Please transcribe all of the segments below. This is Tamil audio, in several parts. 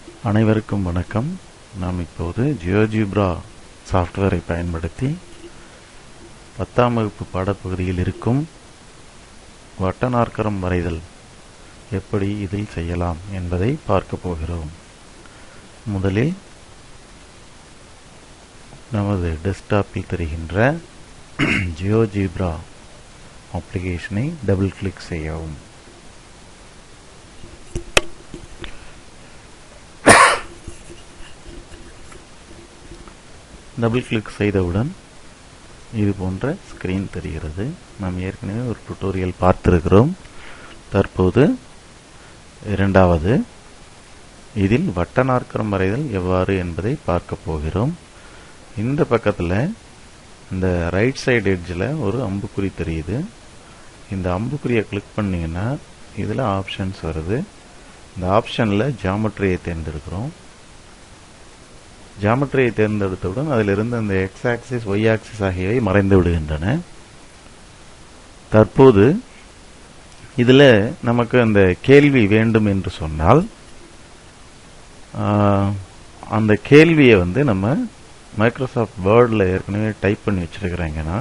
அனைவருக்கும் வணக்கம். நாம் இப்போது ஜியோஜிப்ரா சாஃப்ட்வேரை பயன்படுத்தி 10ஆம் வகுப்பு பாடப்பகுதியில் இருக்கும் வட்ட நாற்கரம் வரைதல் எப்படி இதில் செய்யலாம் என்பதை பார்க்க போகிறோம். முதலில் நமது டெஸ்க்டாப்பில் தெரிகின்ற ஜியோஜிப்ரா அப்ளிகேஷனை டபுள் கிளிக் செய்யவும். டபுள் கிளிக் செய்தவுடன் இது போன்ற ஸ்கிரீன் தெரிகிறது. நாம் ஏற்கனவே ஒரு டுட்டோரியல் பார்த்திருக்கிறோம். தற்போது இரண்டாவது இதில் வட்ட நாற்கரம் வரைதல் எவ்வாறு என்பதை பார்க்க போகிறோம். இந்த பக்கத்தில் இந்த ரைட் சைடு எட்ஜில் ஒரு அம்புக்குறி தெரியுது. இந்த அம்புக்குறியை கிளிக் பண்ணிங்கன்னா இதில் ஆப்ஷன்ஸ் வருது. இந்த ஆப்ஷனில் ஜியாமெட்ரியை தேர்ந்தெடுக்கிறோம். ஜியாமெட்ரியை தேர்ந்தெடுத்தவுடன் அதிலிருந்து அந்த எக்ஸ் ஆக்சிஸ் ஒய் ஆக்சிஸ் ஆகியவை மறைந்து விடுகின்றன. தற்போது இதில் நமக்கு அந்த கேள்வி வேண்டும் என்று சொன்னால் அந்த கேள்வியை நம்ம மைக்ரோசாஃப்ட் வேர்டில் ஏற்கனவே டைப் பண்ணி வச்சிருக்கிறேங்கன்னா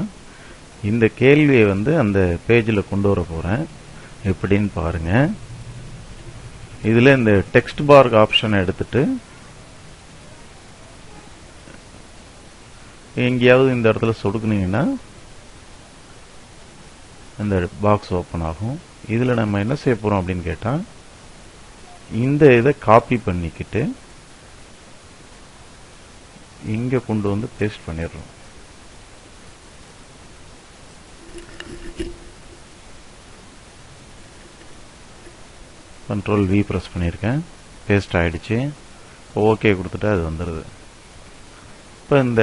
இந்த கேள்வியை அந்த பேஜில் கொண்டு வர போகிறேன். எப்படின்னு பாருங்க. இதில் இந்த டெக்ஸ்ட் பார் ஆப்ஷனை எடுத்துட்டு எங்கேயாவது இந்த இடத்துல சொடுக்குனீங்கன்னா இந்த பாக்ஸ் ஓப்பன் ஆகும். இதில் நம்ம என்ன செய்ய போகிறோம் அப்படின்னு கேட்டால் இந்த இதை காப்பி பண்ணிக்கிட்டு இங்கே கொண்டு வந்து பேஸ்ட் பண்ணிடுறோம். Ctrl V ப்ரெஸ் பண்ணியிருக்கேன். பேஸ்ட் ஆகிடுச்சு. ஓகே கொடுத்துட்டா அது வந்துடுது. இப்போ இந்த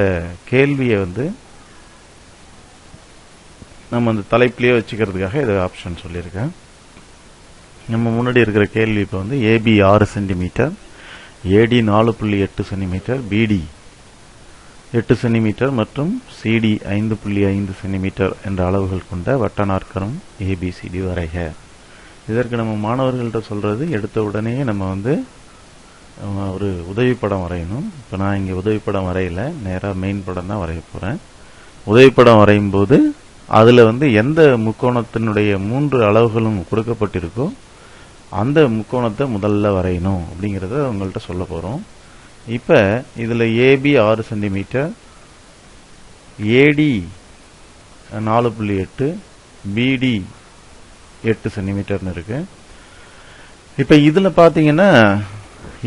கேள்வியை நம்ம அந்த தலைப்பிலேயே வச்சுக்கிறதுக்காக இது ஆப்ஷன் சொல்லியிருக்கேன். நம்ம முன்னாடி இருக்கிற கேள்வி இப்போ ஏபி 6 சென்டிமீட்டர், ஏடி 4.8 சென்டிமீட்டர், பிடி 8 சென்டிமீட்டர் மற்றும் சிடி 5.5 சென்டிமீட்டர் என்ற அளவுகள் கொண்ட வட்ட நாற்கரம் ஏபிசிடி வரைக. இதற்கு நம்ம மாணவர்கள்ட்ட சொல்றது எடுத்த உடனே நம்ம ஒரு உதவி படம் வரையணும். இப்போ நான் இங்கே உதவி படம் வரையல, நேராக மெயின் படம் தான் வரைய போகிறேன். உதவி படம் வரையும் போது அதில் எந்த முக்கோணத்தினுடைய 3 அளவுகளும் கொடுக்கப்பட்டிருக்கோ அந்த முக்கோணத்தை முதல்ல வரையணும் அப்படிங்கிறத உங்கள்கிட்ட சொல்ல போகிறோம். இப்போ இதில் ஏபி 6 சென்டிமீட்டர், ஏடி 4.8, பிடி 8 சென்டிமீட்டர்னு இருக்கு. இப்போ இதில் பார்த்தீங்கன்னா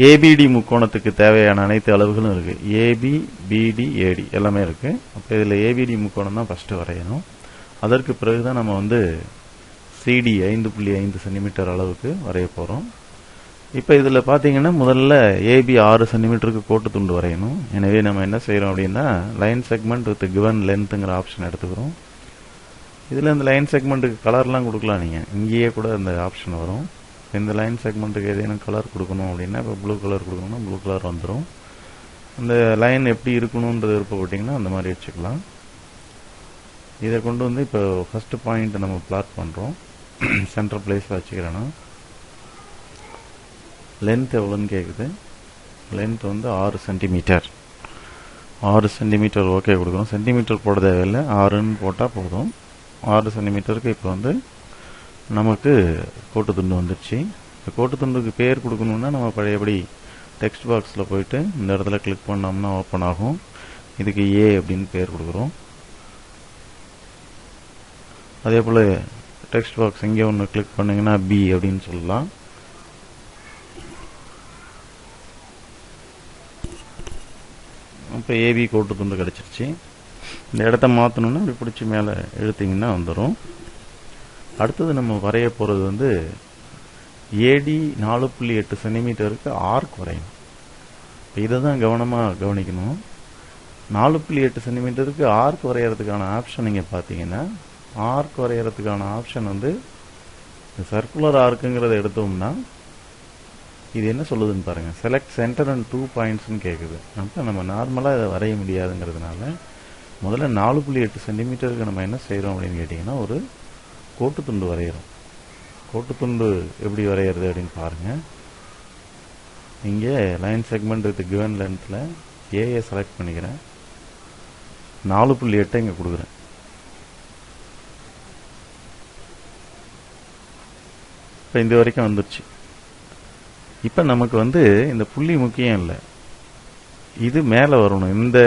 ஏபிடி முக்கோணத்துக்கு தேவையான அனைத்து அளவுகளும் இருக்கு. ஏபி, பிடி, ஏடி எல்லாமே இருக்கு. அப்போ இதில் ஏபிடி முக்கோணம் தான் ஃபர்ஸ்ட் வரையணும். அதற்கு பிறகுதான் நம்ம சிடி 5.5 சென்டிமீட்டர் அளவுக்கு வரைய போகிறோம். இப்போ இதில் பார்த்தீங்கன்னா முதல்ல ஏபி 6 சென்டிமீட்டருக்கு கோட்டு துண்டு வரையணும். எனவே நம்ம என்ன செய்கிறோம் அப்படின்னா லைன் செக்மெண்ட் வித் கிவன் லென்த்துங்கிற ஆப்ஷன் எடுத்துக்கிறோம். இதில் இந்த லைன் செக்மெண்ட்டுக்கு கலர்லாம் கொடுக்கலாம். நீங்கள் இங்கேயே கூட அந்த ஆப்ஷன் வரும். இந்த லைன் செக்மெண்ட்டுக்கு ஏதேனும் கலர் கொடுக்கணும் அப்படின்னா இப்போ ப்ளூ கலர் கொடுக்கணும்னா ப்ளூ கலர் வந்துடும். அந்த லைன் எப்படி இருக்கணுன்றது விருப்பப்பட்டிங்கன்னா அந்த மாதிரி வச்சுக்கலாம். இதை கொண்டு இப்போ ஃபர்ஸ்ட் பாயிண்ட் நம்ம பிளாட் பண்ணுறோம். சென்டர் பிளேஸில் வச்சுக்கிறேன்னா லென்த் எவ்வளோன்னு கேட்குது. Length 6 centimetre. 6 சென்டிமீட்டர் ஓகே கொடுக்கணும். சென்டிமீட்டர் போட தேவையில்லை, 6ன்னு போட்டால் போதும். 6 சென்டிமீட்டருக்கு இப்போ நமக்கு கோட்டு துண்டு வந்துடுச்சு. இந்த கோட்டு துண்டுக்கு பேர் கொடுக்கணும்னா நம்ம பழையபடி டெக்ஸ்ட் பாக்ஸில் போயிட்டு இந்த இடத்துல கிளிக் பண்ணோம்னா ஓப்பன் ஆகும். இதுக்கு ஏ அப்படின்னு பேர் கொடுக்குறோம். அதே போல் டெக்ஸ்ட் பாக்ஸ் இங்கே ஒன்று கிளிக் பண்ணிங்கன்னா பி அப்படின்னு சொல்லலாம். இப்போ ஏபி கோட்டு துண்டு கிடச்சிருச்சு. இந்த இடத்த மாற்றணும்னா அப்படி பிடிச்சி மேலே இழுத்திங்கன்னா வந்துடும். அடுத்தது நம்ம வரைய போகிறது ஏடி 4.8 சென்டிமீட்டருக்கு ஆர்க் வரையணும். இப்போ இதை தான் கவனமாக கவனிக்கணும். 4.8 சென்டிமீட்டருக்கு ஆர்க் வரைகிறதுக்கான ஆப்ஷன் நீங்கள் பார்த்தீங்கன்னா ஆர்க் வரைகிறதுக்கான ஆப்ஷன் சர்க்குலர் ஆர்க்குங்கிறத எடுத்தோம்னா இது என்ன சொல்லுதுன்னு பாருங்கள். செலக்ட் சென்டர் அண்ட் 2 பாயிண்ட்ஸ்ன்னு கேட்குது. அப்போ நம்ம நார்மலாக இதை வரைய முடியாதுங்கிறதுனால முதல்ல 4.8 சென்டிமீட்டருக்கு நம்ம என்ன செய்கிறோம் அப்படின்னு கேட்டிங்கன்னா ஒரு கோட்டு துண்டு வரைகிறோம். கோட்டு துண்டு எப்படி வரைகிறது அப்படின்னு பாருங்க. இங்கே லைன் செக்மெண்ட் வித் கிவன் லென்த்தில் ஏஏ செலக்ட் பண்ணிக்கிறேன். 4.8 இங்கே கொடுக்குறேன். இப்போ இந்த வரைக்கும் வந்துருச்சு. இப்போ நமக்கு வந்து இந்த புள்ளி முக்கியம் இல்லை, இது மேலே வரணும். இந்த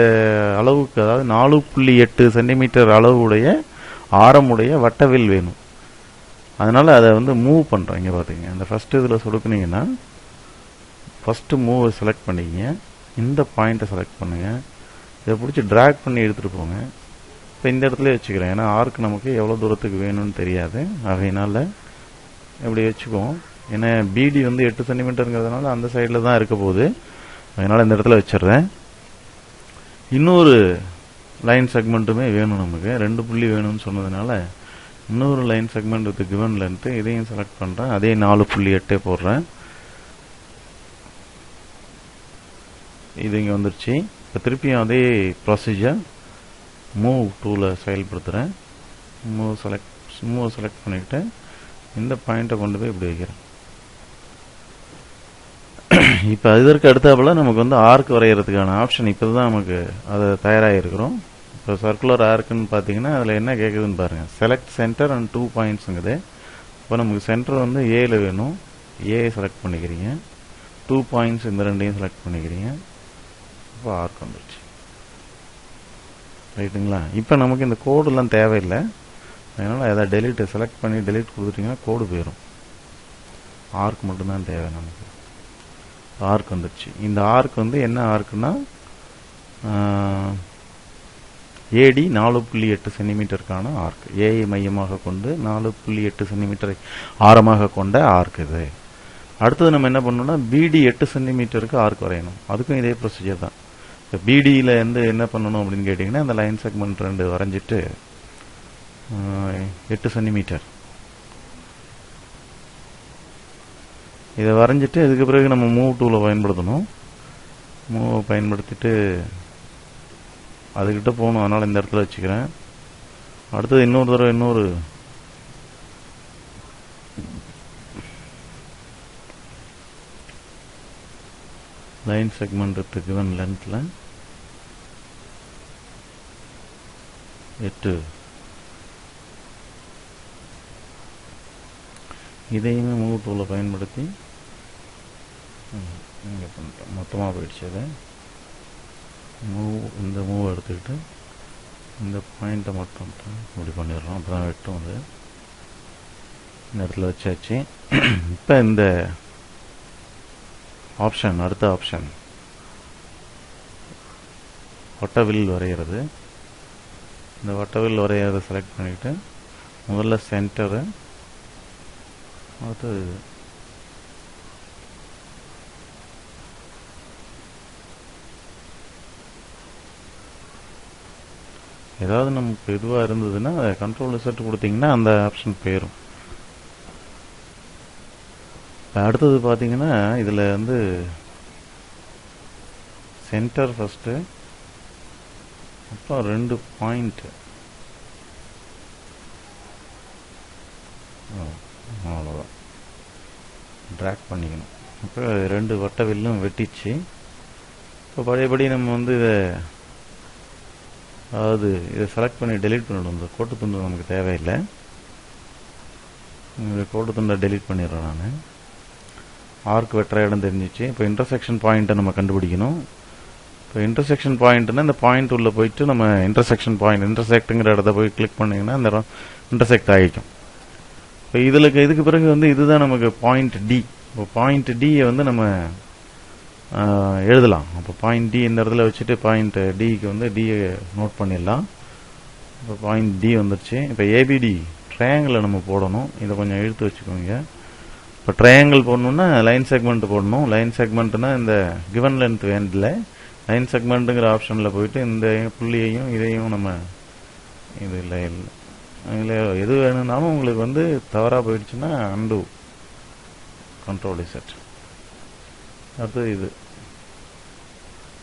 அளவுக்கு, அதாவது 4.8 சென்டிமீட்டர் அளவுடைய ஆரமுடைய வட்டவில் வேணும். அதனால் அதை வந்து மூவ் பண்ணுறேன். இங்கே பார்த்துங்க, இந்த ஃபஸ்ட்டு இதில் சொடுக்குனீங்கன்னா ஃபஸ்ட்டு மூவை செலக்ட் பண்ணிக்கிங்க, இந்த பாயிண்ட்டை செலக்ட் பண்ணுங்கள், இதை பிடிச்சி ட்ராக் பண்ணி எடுத்துகிட்டு போங்க. இப்போ இந்த இடத்துல வச்சுக்கிறேன், ஏன்னா ஆர்க் நமக்கு எவ்வளோ தூரத்துக்கு வேணும்னு தெரியாது, அதனால் இப்படி வச்சுக்குவோம். ஏன்னா பிடி வந்து 8 சென்டிமீட்டருங்கிறதுனால அந்த சைடில் தான் இருக்க போகுது, அதனால் இந்த இடத்துல வச்சிடுறேன். இன்னொரு லைன் செக்மெண்ட்டுமே வேணும் நமக்கு, 2 புள்ளி வேணும்னு சொன்னதுனால இன்னொரு line segment with given length இதையும் செலக்ட் பண்ணுறேன். அதே 4.8 போடுறேன். இது இங்கே வந்துருச்சு. இப்போ திருப்பியும் அதே ப்ரொசீஜர் மூவ் டூவில் செயல்படுத்துகிறேன். மூவ் செலக்ட் பண்ணிவிட்டு இந்த பாயிண்ட்டை கொண்டு போய் இப்படி வைக்கிறேன். இப்போ இதற்கு அடுத்தாப்புல நமக்கு வந்து ஆர்க் வரைகிறதுக்கான ஆப்ஷன் இப்போ தான் நமக்கு அதை தயாராகிருக்கிறோம். இப்போ சர்க்குலர் ஆர்க்குன்னு பார்த்தீங்கன்னா அதில் என்ன கேட்குதுன்னு பாருங்கள், செலக்ட் சென்டர் அண்ட் 2 பாயிண்ட்ஸுங்குது. இப்போ நமக்கு சென்டர் வந்து ஏல வேணும், ஏ செலக்ட் பண்ணிக்கிறீங்க. 2 பாயிண்ட்ஸ் இந்த ரெண்டையும் செலக்ட் பண்ணிக்கிறீங்க. இப்போ ஆர்க் வந்துடுச்சு, ரைட்டுங்களா? இப்போ நமக்கு இந்த கோடுலாம் தேவையில்லை, அதனால் அதை டெலிட் செலக்ட் பண்ணி டெலிட் கொடுத்துட்டிங்கன்னா கோடு போயிடும். ஆர்க் மட்டும்தான் தேவை நமக்கு. ஆர்க் வந்துடுச்சு. இந்த ஆர்க் வந்து என்ன ஆர்க்குன்னா ஏடி 4.8 சென்டிமீட்டருக்கான ஆர்க், ஏஐ மையமாக கொண்டு 4.8 சென்டிமீட்டரை ஆரமாக கொண்ட ஆர்க் இது. அடுத்தது நம்ம என்ன பண்ணணும்னா பிடி 8 சென்டிமீட்டருக்கு ஆர்க் வரையணும். அதுக்கும் இதே ப்ரொசீஜர் தான். இப்போ பிடியில் வந்து என்ன பண்ணணும் அப்படின்னு கேட்டிங்கன்னா, இந்த லைன் செக்மெண்ட் 2 வரைஞ்சிட்டு 8 சென்டிமீட்டர் இதை வரைஞ்சிட்டு இதுக்கு பிறகு நம்ம மூவ் டூவில் பயன்படுத்தணும். மூவ் பயன்படுத்திட்டு அதுக்கிட்ட போகணும், அதனால் இந்த இடத்துல வச்சுக்கிறேன். அடுத்தது இன்னொரு தடவை இன்னொரு லைன் செக்மெண்ட் வித் கிவன் லென்த்தில் 8 இதையுமே மூவ் டூவில் பயன்படுத்தி இங்கே பண்ணிட்டோம். மொத்தமாக போயிடுச்சு. அதை இந்த மூவ் எடுத்துக்கிட்டு இந்த பாயிண்ட்டை மட்டும் இப்படி பண்ணிடுறோம். அப்போ தான் வெட்டும். அது இந்த இடத்துல வச்சாச்சு. இப்போ இந்த ஆப்ஷன், அடுத்த ஆப்ஷன் வட்டவில் வரைகிறது. இந்த வட்டவில் வரைகிறத செலக்ட் பண்ணிவிட்டு முதல்ல சென்டரு, அடுத்தது ஏதாவது நமக்கு இதுவாக இருந்ததுன்னா அதை கண்ட்ரோல் ரிசல்ட் கொடுத்தீங்கன்னா அந்த ஆப்ஷன் போயிடும். அடுத்தது பார்த்தீங்கன்னா இதில் வந்து சென்டர் ஃபஸ்ட்டு, அப்புறம் 2 பாயிண்ட், அவ்வளோதான் ட்ராக் பண்ணிக்கணும். இப்போ 2 வட்ட வில்லும் வெட்டிச்சு. இப்போ பழையபடி நம்ம வந்து இதை செலக்ட் பண்ணி டெலீட் பண்ணிவிடும். இந்த கோட்டு துண்டு நமக்கு தேவையில்லை, இந்த கோட்டு துண்டை டெலீட் பண்ணிடுறேன் நான். ஆர்க் வெட்டுற இடம் தெரிஞ்சிச்சு. இப்போ இன்டர்செக்ஷன் பாயிண்ட்டை நம்ம கண்டுபிடிக்கணும். இப்போ இன்டர்செக்ஷன் பாயிண்ட்னா இந்த பாயிண்ட் உள்ள போயிட்டு நம்ம இன்டர்செக்ஷன் பாயிண்ட், இன்டர்செக்ட்டுங்கிற இடத்த போய் கிளிக் பண்ணிங்கன்னா இந்த இடம் இன்டர்செக்ட் ஆகிக்கும். இப்போ இதுக்கு பிறகு வந்து இதுதான் நமக்கு பாயிண்ட் டி. இப்போ பாயிண்ட் டியை வந்து நம்ம எழுதலாம். அப்போ பாயிண்ட் டி இந்த இடத்துல வச்சுட்டு பாயிண்ட் டிக்கு வந்து டியை நோட் பண்ணிடலாம். இப்போ பாயிண்ட் டி வந்துருச்சு. இப்போ ஏபிடி ட்ரையாங்கிளை நம்ம போடணும். இதை கொஞ்சம் இழுத்து வச்சுக்கோங்க. இப்போ ட்ரையாங்கிள் போடணுன்னா லைன் செக்மெண்ட் போடணும். லைன் செக்மெண்ட்னா இந்த கிவன் லென்த் வேண்டில் லைன் செக்மெண்ட்டுங்கிற ஆப்ஷனில் போயிட்டு இந்த புள்ளியையும் இதையும் நம்ம இது இல்லை எது வேணும்னாலும் உங்களுக்கு வந்து தவறாக போயிடுச்சுன்னா அண்டு கண்ட்ரோல் செட். அடுத்தது இது.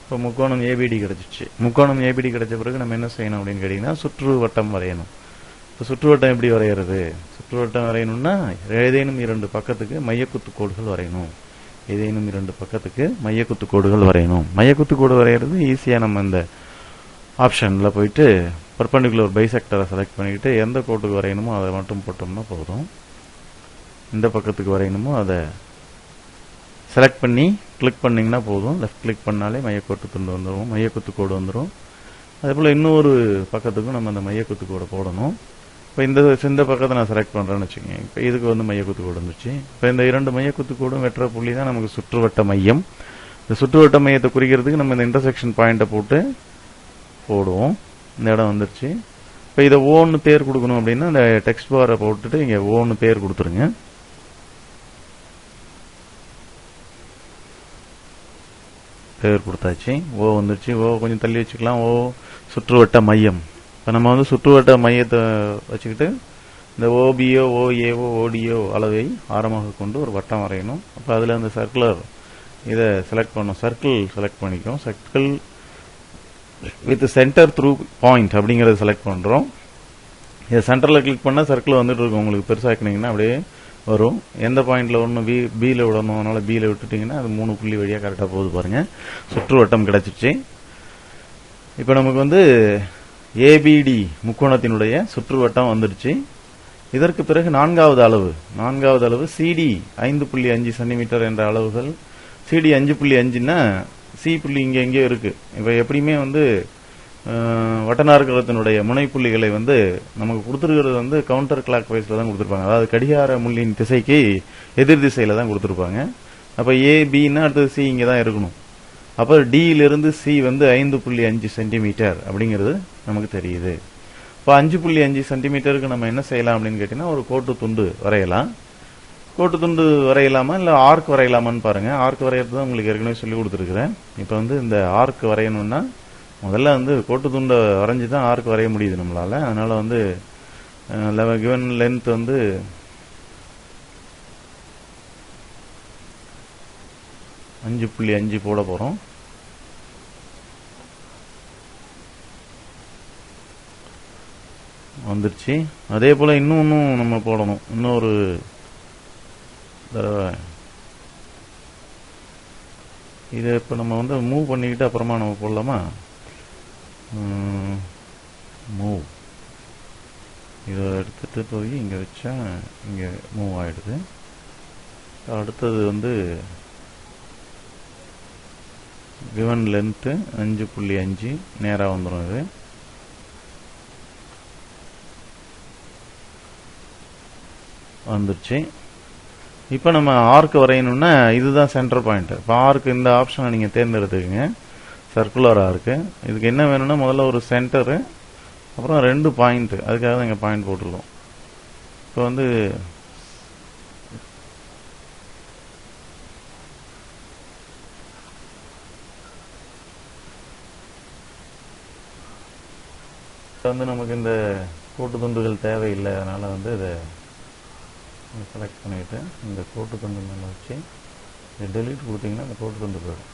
இப்போ முக்கோணம் ஏபிடி கிடச்சிச்சு. முக்கோணம் ஏபிடி கிடைச்ச பிறகு நம்ம என்ன செய்யணும் அப்படின்னு கேட்டிங்கன்னா சுற்று வட்டம் வரையணும். இப்போ சுற்றுவட்டம் எப்படி வரைகிறது? சுற்றுவட்டம் வரையணும்னா ஏதேனும் 2 பக்கத்துக்கு மையக்குத்து கோடுகள் வரையணும். ஏதேனும் 2 பக்கத்துக்கு மையக்குத்து கோடுகள் வரையணும். மையக்குத்து கோடு வரைகிறது ஈஸியாக நம்ம இந்த ஆப்ஷனில் போயிட்டு பர்பண்டிகுலர் பைசெக்டரை செலக்ட் பண்ணிக்கிட்டு எந்த கோட்டுக்கு வரையணுமோ அதை மட்டும் போட்டோம்னா போதும். இந்த பக்கத்துக்கு வரையணுமோ அதை செலக்ட் பண்ணி கிளிக் பண்ணிங்கன்னா போதும். லெஃப்ட் கிளிக் பண்ணாலே மையக்கோட்டு துண்டு வந்துடும், மையக்குத்து கோடு வந்துடும். அதே போல் இன்னொரு பக்கத்துக்கும் நம்ம அந்த மையக்குத்து கோடை போடணும். இப்போ இந்த பக்கத்தை நான் செலக்ட் பண்ணுறேன்னு வச்சுக்கோங்க. இப்போ இதுக்கு வந்து மையக்குத்து கோடு வந்துச்சு. இப்போ இந்த 2 மையக்குத்து கோடும் வெட்டுற புள்ளி தான் நமக்கு சுற்றுவட்ட மையம். இந்த சுற்றுவட்ட மையத்தை குறிக்கிறதுக்கு நம்ம இந்த இன்டர்செக்ஷன் பாயிண்ட்டை போடுவோம். இந்த இடம் வந்துருச்சு. இப்போ இதை ஓன்னு பேர் கொடுக்கணும் அப்படின்னா இந்த டெக்ஸ்ட் பாரை போட்டுட்டு இங்கே ஓன்னு பேர் கொடுத்துருங்க. பேர் கொடுத்தாச்சு. ஓ வந்துருச்சு. ஓ கொஞ்சம் தள்ளி வச்சுக்கலாம். ஓ சுற்றுவட்ட மையம். இப்போ நம்ம வந்து சுற்றுவட்ட மையத்தை வச்சுக்கிட்டு இந்த ஓபிஓ ஓஏஓ ஓடிஓ அளவை ஆரமாக கொண்டு ஒரு வட்டம் வரையணும். அப்போ அதில் அந்த சர்க்குலர் இதை செலக்ட் பண்ணணும். சர்க்கிள் செலக்ட் பண்ணிக்கும். Circle with centre through point அப்படிங்கிறத செலக்ட் பண்ணுறோம். இதை சென்டரில் கிளிக் பண்ணால் சர்க்கிள் வந்துட்டு இருக்கும். உங்களுக்கு பெருசாக்கினீங்கன்னா அப்படியே வரும். எந்த பாயிண்ட்ல ஒன்று பியில் விடணும், அதனால பியில் விட்டுட்டீங்கன்னா அது 3 புள்ளி வழியாக கரெக்டாக போகுது பாருங்க. சுற்றுவட்டம் கிடைச்சிச்சு. இப்போ நமக்கு வந்து ஏபிடி முக்கோணத்தினுடைய சுற்றுவட்டம் வந்துடுச்சு. இதற்கு பிறகு நான்காவது அளவு சிடி 5.5 சென்டிமீட்டர் என்ற அளவுகள். சிடி 5.5ன்னா சி புள்ளி இங்கே எங்கேயோ இருக்கு. இப்போ எப்படியுமே வந்து வட்டநாற்கரத்தினுடைய முனைப்புள்ளிகளை வந்து நமக்கு கொடுத்துருக்கிறது வந்து கவுண்டர் கிளாக் வைஸ்ல தான் கொடுத்துருப்பாங்க. அதாவது கடிகார முள்ளின் திசைக்கு எதிர் திசையில தான் கொடுத்துருப்பாங்க. அப்ப ஏ பின்னா அடுத்தது சி இங்கே தான் இருக்கணும். அப்ப டியிலிருந்து சி வந்து 5.5 சென்டிமீட்டர் அப்படிங்கிறது நமக்கு தெரியுது. இப்போ 5.5 சென்டிமீட்டருக்கு நம்ம என்ன செய்யலாம் அப்படின்னு கேட்டீங்கன்னா ஒரு கோட்டு துண்டு வரையலாம். கோட்டு துண்டு வரையலாமா இல்லை ஆர்க் வரையலாமான்னு பாருங்க. ஆர்க் வரைகிறது தான் உங்களுக்கு ஏற்கனவே சொல்லி கொடுத்துருக்குறேன். இப்போ வந்து இந்த ஆர்க் வரையணும்னா முதல்ல வந்து கோட்டு துண்டை வரைஞ்சி தான் ஆர்க் வரைய முடியுது நம்மளால. அதனால வந்து கிவன் லென்த் வந்து 5.5 போட போறோம். வந்துருச்சு. அதே போல இன்னும் நம்ம போடணும். இன்னொரு தடவை இதை இப்போ நம்ம வந்து மூவ் பண்ணிக்கிட்டு அப்புறமா நம்ம போடலாமா? மூவ் இதை எடுத்துட்டு போய் இங்கே வச்சா இங்கே மூவ் ஆயிடுது. அடுத்தது வந்து கிவன் லென்த்து 5.5 நேராக வந்துடும். இது வந்துருச்சு. இப்போ நம்ம ஆர்க் வரையணும்னா இதுதான் சென்டர் பாயிண்ட். இப்போ ஆர்க் இந்த ஆப்ஷனை நீங்கள் தேர்ந்தெடுத்துக்கங்க. சர்க்குலர் ஆர்க்கு. இதுக்கு என்ன வேணும்னா முதல்ல ஒரு சென்டரு, அப்புறம் 2 பாயிண்ட். அதுக்காக தான் இங்கே பாயிண்ட் போட்டுருக்கோம். இப்போ வந்து நமக்கு இந்த கோட்டு துண்டுகள் தேவையில்லை. அதனால வந்து இதை செலக்ட் பண்ணிட்டு இந்த கோட்டு துண்டு மேலே வச்சு டெலீட் கொடுத்தீங்கன்னா இந்த கோட்டு துண்டு போயிடும்.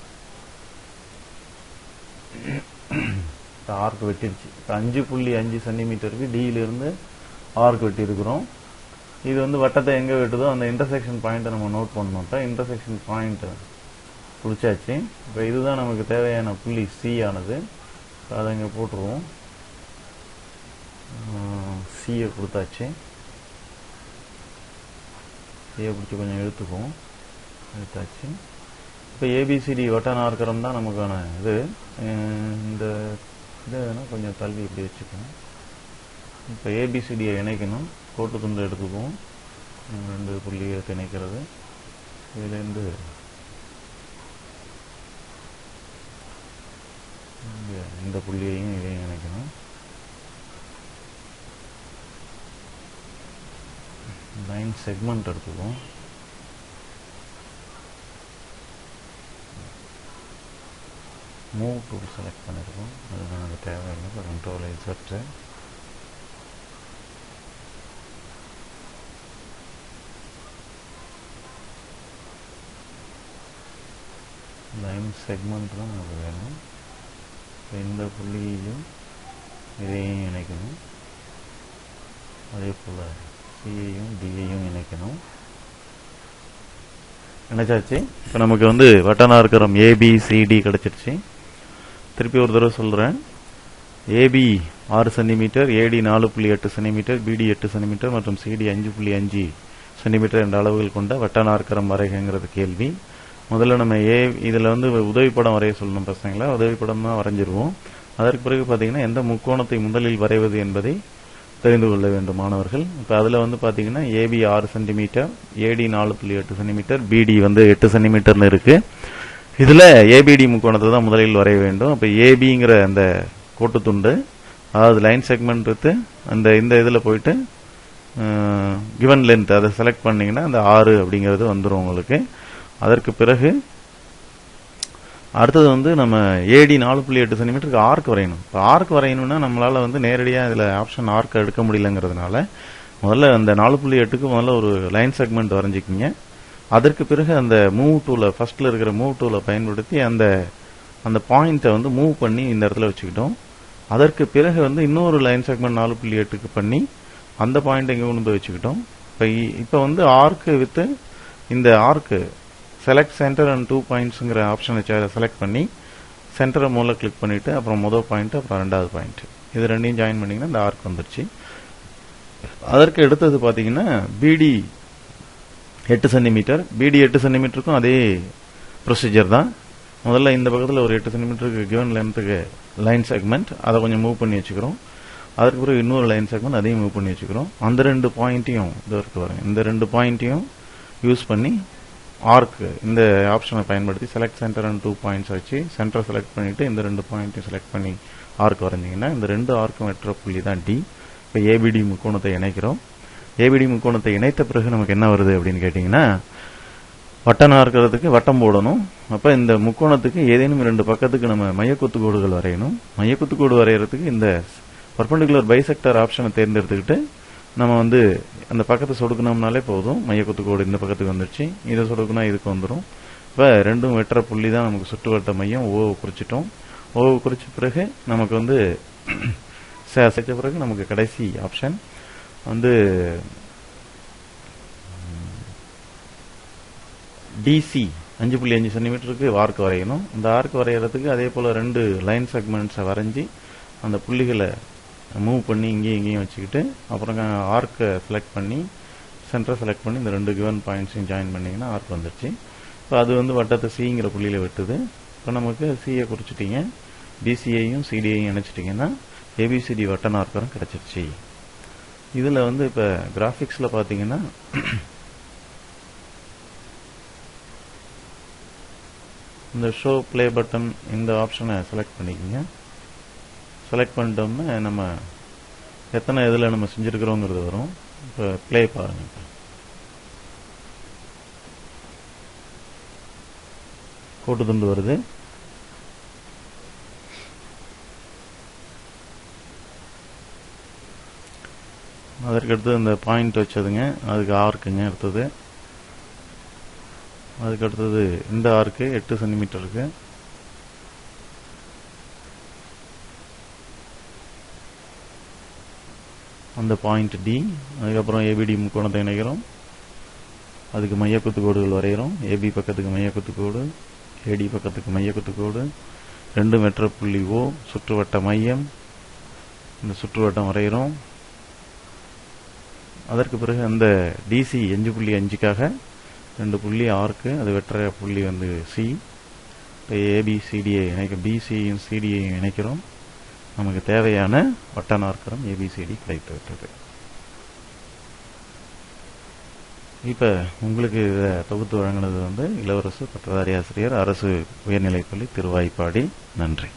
ஆர்க் வெட்டிடுச்சு. இப்போ 5.5 சென்டிமீட்டருக்கு டியிலிருந்து ஆர்க் வெட்டி இருக்கிறோம். இது வந்து வட்டத்தை எங்கே வெட்டுதோ அந்த இன்டர்செக்ஷன் பாயிண்ட்டை நம்ம நோட் பண்ணணும். இப்போ இன்டர்செக்ஷன் பாயிண்ட் பிடிச்சாச்சு. இப்போ இதுதான் நமக்கு தேவையான புள்ளி சி ஆனது. அதை இங்கே போட்டுருவோம். சியை கொடுத்தாச்சு. சியை பிடிச்சி கொஞ்சம் எடுத்தாச்சு. இப்போ ஏபிசிடி வட்டநாற்கரம் தான் நமக்கான இது. இந்த இதை கொஞ்சம் தள்ளி இப்படி வச்சுக்கணும். இப்போ ஏபிசிடியை இணைக்கணும். கோட்டு துண்டு எடுத்துக்குவோம். 2 புள்ளி எடுத்து இணைக்கிறது. இதுலேருந்து இந்த புள்ளியையும் இதையும் இணைக்கணும். லைன் செக்மெண்ட் எடுத்துக்குவோம். மூவ் டூல் செலக்ட் பண்ணிருக்கோம். அது நமக்கு தேவையில்லை. இப்போ கண்ட்ரோல் இன்சர்ட். லைன் செக்மெண்ட் தான் நமக்கு வேணும். இந்த புள்ளியையும் இதையும் இணைக்கணும். அதே போல் சியையும் டியையும் இணைக்கணும். இணைச்சாச்சு. இப்போ நமக்கு வந்து வட்டநாற்கரம் ஏபிசிடி கிடைச்சிருச்சு. திருப்பி ஒரு தடவை சொல்கிறேன். ஏபி 6 சென்டிமீட்டர், ஏடி 4.8 சென்டிமீட்டர், பிடி 8 சென்டிமீட்டர் மற்றும் சிடி 5.5 சென்டிமீட்டர் என்ற அளவுகள் கொண்ட வட்டநாற்கரம் வரைகிறது கேள்வி. முதல்ல நம்ம இதில் வந்து உதவிப்படம் வரைய சொல்லணும் பசங்களை. உதவிப்படம் தான் வரைஞ்சிருவோம். அதற்கு பிறகு பார்த்தீங்கன்னா எந்த முக்கோணத்தை முதலில் வரைவது என்பதை தெரிந்து கொள்ள வேண்டும் மாணவர்கள். இப்போ அதில் வந்து பார்த்தீங்கன்னா ஏபி 6 சென்டிமீட்டர், ஏடி 4.8 சென்டிமீட்டர், பிடி வந்து 8 சென்டிமீட்டர்னு இருக்கு. இதில் ஏபிடி முக்கோணத்தை தான் முதலில் வரைய வேண்டும். அப்போ ஏபிங்கிற அந்த கோட்டுத்துண்டு, அதாவது லைன் செக்மெண்ட் எடுத்து இந்த இதில் போயிட்டு கிவன் லென்த் அதை செலக்ட் பண்ணீங்கன்னா அந்த 6 அப்படிங்கிறது வந்துடும் உங்களுக்கு. அதற்கு பிறகு அடுத்தது வந்து நம்ம ஏடி 4.8 சென்டிமீட்டருக்கு ஆர்க் வரையணும். இப்போ ஆர்க் வரையணும்னா நம்மளால வந்து நேரடியாக இதில் ஆப்ஷன் ஆர்க் எடுக்க முடியலங்கிறதுனால முதல்ல அந்த 4.8க்கு முதல்ல ஒரு லைன் செக்மெண்ட் வரைஞ்சிக்கிங்க. அதற்கு பிறகு அந்த மூவ் டூலை, ஃபர்ஸ்ட்ல இருக்கிற மூவ் டூலை பயன்படுத்தி அந்த பாயிண்ட்டை வந்து மூவ் பண்ணி இந்த இடத்துல வச்சுக்கிட்டோம். அதற்கு பிறகு வந்து இன்னொரு லைன் செக்மெண்ட் 4.8க்கு பண்ணி அந்த பாயிண்ட் எங்கே கொண்டு போய் வச்சுக்கிட்டோம். இப்போ வந்து ஆர்க்கு வித்து இந்த ஆர்க்கு செலக்ட் சென்டர் அண்ட் 2 பாயிண்ட்ஸுங்கிற ஆப்ஷனை செலக்ட் பண்ணி சென்டரை மூலம் கிளிக் பண்ணிட்டு அப்புறம் முதல் பாயிண்ட் அப்புறம் ரெண்டாவது பாயிண்ட் இது ரெண்டையும் ஜாயின் பண்ணிங்கன்னா இந்த ஆர்க் வந்துருச்சு. அதற்கு எடுத்தது பார்த்தீங்கன்னா பிடி 8 சென்டிமீட்டர், பிடி 8 சென்டிமீட்டருக்கும் அதே ப்ரொசீஜர் தான். முதல்ல இந்த பக்கத்தில் ஒரு 8 சென்டிமீட்டருக்கு கிவன் லென்த்துக்கு லைன் செக்மெண்ட் அதை கொஞ்சம் மூவ் பண்ணி வச்சுக்கிறோம். அதற்கு பிறகு இன்னொரு லைன் செக்மெண்ட் அதையும் மூவ் பண்ணி வச்சுக்கிறோம். அந்த 2 பாயிண்ட்டையும் இந்த 2 பாயிண்ட்டையும் யூஸ் பண்ணி ஆர்க் இந்த ஆப்ஷனை பயன்படுத்தி செலக்ட் சென்டர் அண்ட் 2 பாயிண்ட்ஸ் வச்சு சென்டரை செலக்ட் பண்ணிட்டு இந்த 2 பாயிண்ட்டையும் செலக்ட் பண்ணி ஆர்க் வரைஞ்சிங்கன்னா இந்த 2 ஆர்க்கும் வெட்டுற புள்ளி தான் டி. இப்போ ஏபிடி முக்கோணத்தை இணைக்கிறோம். ஏபிடி முக்கோணத்தை இணைத்த பிறகு நமக்கு என்ன வருது அப்படின்னு கேட்டிங்கன்னா வட்டநாற்கரத்துக்கு வட்டம் போடணும். அப்போ இந்த முக்கோணத்துக்கு ஏதேனும் 2 பக்கத்துக்கு நம்ம மையக்குத்து கோடுகள் வரையணும். மையக்குத்து கோடு வரைகிறதுக்கு இந்த பர்பெண்டிகுலர் பைசெக்டர் ஆப்ஷனை தேர்ந்தெடுத்துக்கிட்டு நம்ம வந்து அந்த பக்கத்தை சொடுக்கணும்னாலே போதும். மையக்குத்து கோடு இந்த பக்கத்துக்கு வந்துருச்சு. இதை சொடுக்குனா இதுக்கு வந்துடும். இப்போ ரெண்டும் வெட்டுற புள்ளி தான் நமக்கு சுற்றுவட்ட மையம். ஓவை குறிச்சிட்டோம். ஓவை குறிச்ச பிறகு நமக்கு வந்து சேர்த்த பிறகு நமக்கு கடைசி ஆப்ஷன் வந்து டிசி 5.5 சென்டிமீட்டருக்கு ஆர்க் வரையணும். இந்த ஆர்க் வரைகிறதுக்கு அதே போல் 2 லைன் செக்மெண்ட்ஸை வரைஞ்சி அந்த புள்ளிகளை மூவ் பண்ணி இங்கேயும் இங்கேயும் வச்சுக்கிட்டு அப்புறம் ஆர்க்கை செலக்ட் பண்ணி சென்டரை செலக்ட் பண்ணி இந்த 2 கிவன் பாயிண்ட்ஸையும் ஜாயின் பண்ணிங்கன்னா ஆர்க் வந்துருச்சு. இப்போ அது வந்து வட்டத்தை சிங்கிற புள்ளியில் வெட்டுது. இப்போ நமக்கு சியை குறிச்சிட்டிங்க, பிசிஐயும் சிடிஐயும் இணைச்சிட்டிங்கன்னா ஏபிசிடி வட்டநாற்கரம் கிடச்சிருச்சு. இதில் வந்து இப்போ கிராஃபிக்ஸில் பார்த்தீங்கன்னா இந்த ஷோ பிளே பட்டன் இந்த ஆப்ஷனை செலக்ட் பண்ணிக்கோங்க. செலக்ட் பண்ணிட்டோம்னா நம்ம எத்தனை இதில் நம்ம செஞ்சுருக்கிறோங்கிறது வரும். இப்போ பிளே பாருங்க. கோட்டு துண்டு வருது. அதற்கடுத்து இந்த பாயிண்ட் வச்சதுங்க, அதுக்கு ஆர்க்குங்க எடுத்தது. அதுக்கடுத்தது இந்த ஆர்க்கு 8 சென்டிமீட்டருக்கு. அந்த பாயிண்ட் டி. அதுக்கப்புறம் ஏபிடி முக்கோணத்தை இணைக்கிறோம். அதுக்கு மையக்குத்து கோடுகள் வரைகிறோம். ஏபி பக்கத்துக்கு மையக்குத்து கோடு, ஏடி பக்கத்துக்கு மையக்குத்து கோடு, 2 வெற்ற புள்ளி ஓ, சுற்றுவட்ட மையம், இந்த சுற்றுவட்டம் வரைகிறோம். அதற்கு பிறகு அந்த டிசி 5.5க்காக 2 புள்ளி ஆர்க்கு, அது வெற்ற புள்ளி வந்து சி. இப்போ ஏபிசிடியை பிசியும் சிடியையும் இணைக்கிறோம். நமக்கு தேவையான வட்டநாற்கரம் ஏபிசிடி கிடைத்துவிட்டது. இப்போ உங்களுக்கு இதை தொகுத்து வழங்கினது வந்து இளவரசு பட்டதாரி ஆசிரியர், அரசு உயர்நிலைப்பள்ளி, திருவாய்ப்பாடி. நன்றி.